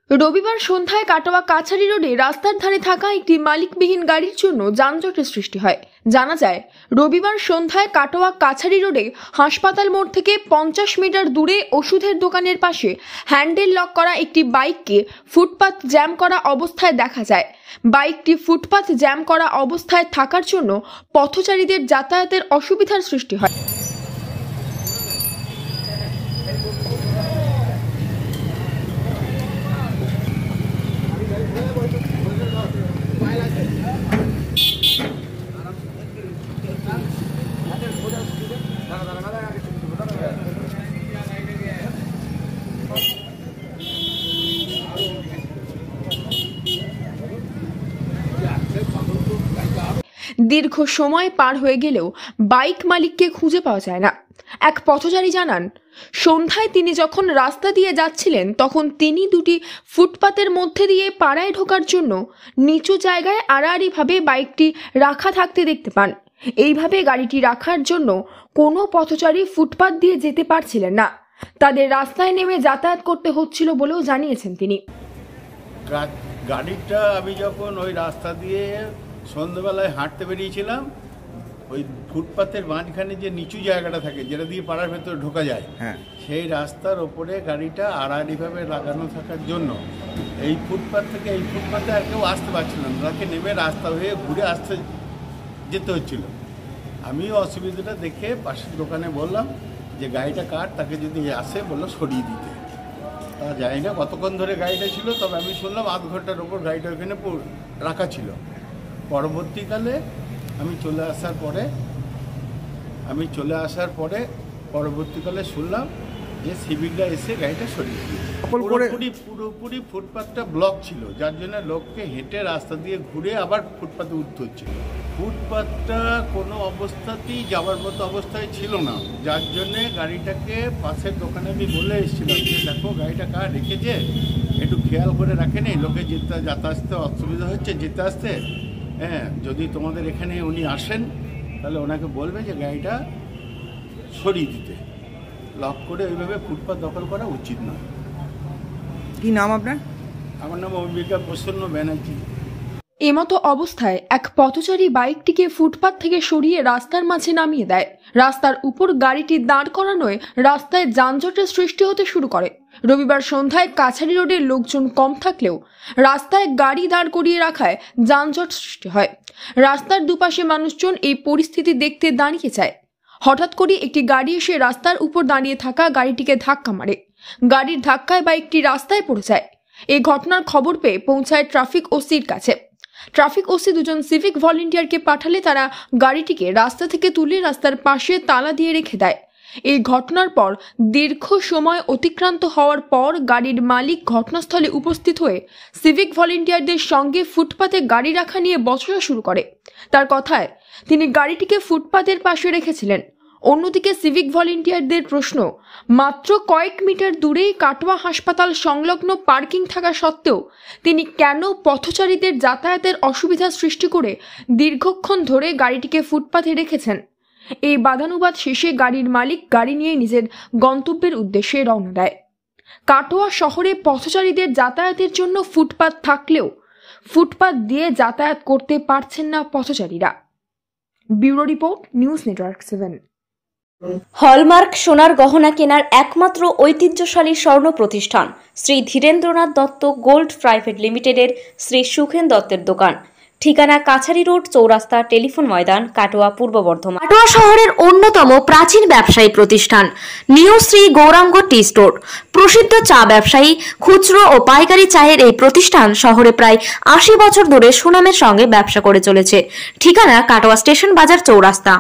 রবিবার সন্ধ্যায় কাটোয়া কাছারি রোডে রাস্তার ধারে থাকা একটি মালিকবিহীন গাড়ির জন্য যানজটের সৃষ্টি হয়। জানা যায়, রবিবার সন্ধ্যায় কাটোয়া কাছারি রোডে হাসপাতাল মোড় থেকে 50 মিটার দূরে ওষুধের দোকানের পাশে হ্যান্ডেল লক করা একটি বাইককে ফুটপাত জ্যাম করা অবস্থায় দেখা যায়। বাইকটি ফুটপাত জ্যাম করা অবস্থায় থাকার জন্য পথচারীদের যাতায়াতের অসুবিধার সৃষ্টি হয়। দীর্ঘ সময় পার হয়ে গেলেও বাইক মালিককে খুঁজে পাওয়া যায় না। এক পথচারী জানান, সন্ধ্যায় তিনি যখন রাস্তা দিয়ে যাচ্ছিলেন তখন তিনি দুটি ফুটপাতের মধ্যে দিয়ে পাড়ায় ঢোকার জন্য নিচু জায়গায় আড়াআড়িভাবে বাইকটি রাখা থাকতে দেখতে পান। এইভাবে গাড়িটি রাখার জন্য কোনো পথচারী ফুটপাত দিয়ে যেতে পারছিলেন না। তাদের রাস্তায় নেমে যাতায়াত করতে হচ্ছিল বলেও জানিয়েছেন তিনি। গাড়িটা আমি যখন ওই রাস্তা দিয়ে সন্ধ্যাবেলায় হাঁটতে বেরিয়েছিলাম, ওই ফুটপাতের মাঝখানে যে নিচু জায়গাটা থাকে যেটা দিয়ে পাড়ার ভেতরে ঢোকা যায়, সেই রাস্তার ওপরে গাড়িটা আড়াআড়িভাবে লাগানো থাকার জন্য এই ফুটপাত থেকে এই ফুটপাতে আর কেউ আসতে পারছিল না। তাকে নেমে রাস্তা হয়ে ঘুরে আসতে যেতে হচ্ছিল। আমিও অসুবিধাটা দেখে পাশের দোকানে বললাম যে গাড়িটা কার, তাকে যদি আসে বললো সরিয়ে দিতে। তা জানি না কতক্ষণ ধরে গাড়িটা ছিল, তবে আমি শুনলাম আধ ঘন্টার ওপর গাড়িটা ওখানে রাখা ছিল। পরবর্তীকালে আমি চলে আসার পরে পরবর্তীকালে শুনলাম যে সিভিকরা এসে গাড়িটা সরিয়ে দিয়েছে। পুরোপুরি ফুটপাথটা ব্লক ছিল, যার জন্য লোককে হেঁটে রাস্তা দিয়ে ঘুরে আবার ফুটপাথে উঠতে হচ্ছিল। ফুটপাথটা কোনো অবস্থাতেই যাওয়ার মতো অবস্থায় ছিল না, যার জন্যে গাড়িটাকে পাশের দোকানে আমি বলে এসেছিলাম যে দেখো গাড়িটা কার রেখেছে, একটু খেয়াল করে রাখেনি, লোকে যাতায়াত আসতে অসুবিধা হচ্ছে যেতে আসতে। যদি তোমাদের এখানে উনি আসেন তাহলে ওনাকে বলবে যে গাড়িটা সরিয়ে দিতে। লক করে ওইভাবে ফুটপাথ দখল করা উচিত নয়। কি নাম আপনার? আমার নাম অম্বিকা প্রসন্ন ব্যানার্জি। এমতো অবস্থায় এক পথচারী বাইকটিকে ফুটপাত থেকে সরিয়ে রাস্তার মাঝে নামিয়ে দেয়। রাস্তার উপর গাড়িটি দাঁড় করানোয় রাস্তায় যানজটের সৃষ্টি হতে শুরু করে। রবিবার সন্ধ্যায় কাছারি রোডে লোকজন কম থাকলেও রাস্তায় গাড়ি দাঁড় করিয়ে রাখায় যানজট সৃষ্টি হয়। রাস্তার দুপাশে মানুষজন এই পরিস্থিতি দেখতে দাঁড়িয়ে যায়। হঠাৎ করে একটি গাড়ি এসে রাস্তার উপর দাঁড়িয়ে থাকা গাড়িটিকে ধাক্কা মারে। গাড়ির ধাক্কায় বাইকটি রাস্তায় পড়ে যায়। এই ঘটনার খবর পেয়ে পৌঁছায় ট্রাফিক ওসির কাছে। ট্রাফিক ওসি দুজন সিভিক ভলেন্টিয়ারকে পাঠালে তারা গাড়িটিকে রাস্তা থেকে তুলে রাস্তার পাশে তালা দিয়ে রেখে দেয়। এই ঘটনার পর দীর্ঘ সময় অতিক্রান্ত হওয়ার পর গাড়ির মালিক ঘটনাস্থলে উপস্থিত হয়ে সিভিক ভলেন্টিয়ারদের সঙ্গে ফুটপাতে গাড়ি রাখা নিয়ে বচসা শুরু করে। তার কথায় তিনি গাড়িটিকে ফুটপাতের পাশে রেখেছিলেন। অন্যদিকে সিভিক ভলেন্টিয়ারদের প্রশ্ন, মাত্র কয়েক মিটার দূরেই কাটোয়া হাসপাতাল সংলগ্ন পার্কিং থাকা সত্ত্বেও তিনি কেন পথচারীদের যাতায়াতের অসুবিধা সৃষ্টি করে দীর্ঘক্ষণ ধরে গাড়িটিকে ফুটপাতে রেখেছেন। এই বাদানুবাদ শেষে গাড়ির মালিক গাড়ি নিয়ে নিজের গন্তব্যের উদ্দেশ্যে রওনা দেয়। কাটোয়া শহরে পথচারীদের যাতায়াতের জন্য ফুটপাত থাকলেও ফুটপাত দিয়ে যাতায়াত করতে পারছেন না পথচারীরা। Bureau report, news network 7। Hallmark সোনার গহনা কেনার একমাত্র ঐতিহ্যশালী স্বর্ণ প্রতিষ্ঠান শ্রী ধীরেন্দ্রনাথ দত্ত গোল্ড প্রাইভেট লিমিটেডের শ্রী সুখেন দত্তের দোকান। ঠিকানা কাছারি রোড, চৌরাস্তা, টেলিফোন ময়দান, কাটোয়া, পূর্ব বর্ধমান। কাটোয়া শহরের অন্যতম প্রাচীন ব্যবসায়ী প্রতিষ্ঠান new Shri Gouranga tea store. প্রসিদ্ধ চা ব্যবসায়ী, খুচরো ও পাইকারি চায়ের এই প্রতিষ্ঠান শহরে প্রায় 80 বছর ধরে সুনামের সঙ্গে ব্যবসা করে চলেছে। ঠিকানা কাটোয়া স্টেশন বাজার, চৌরাস্তা।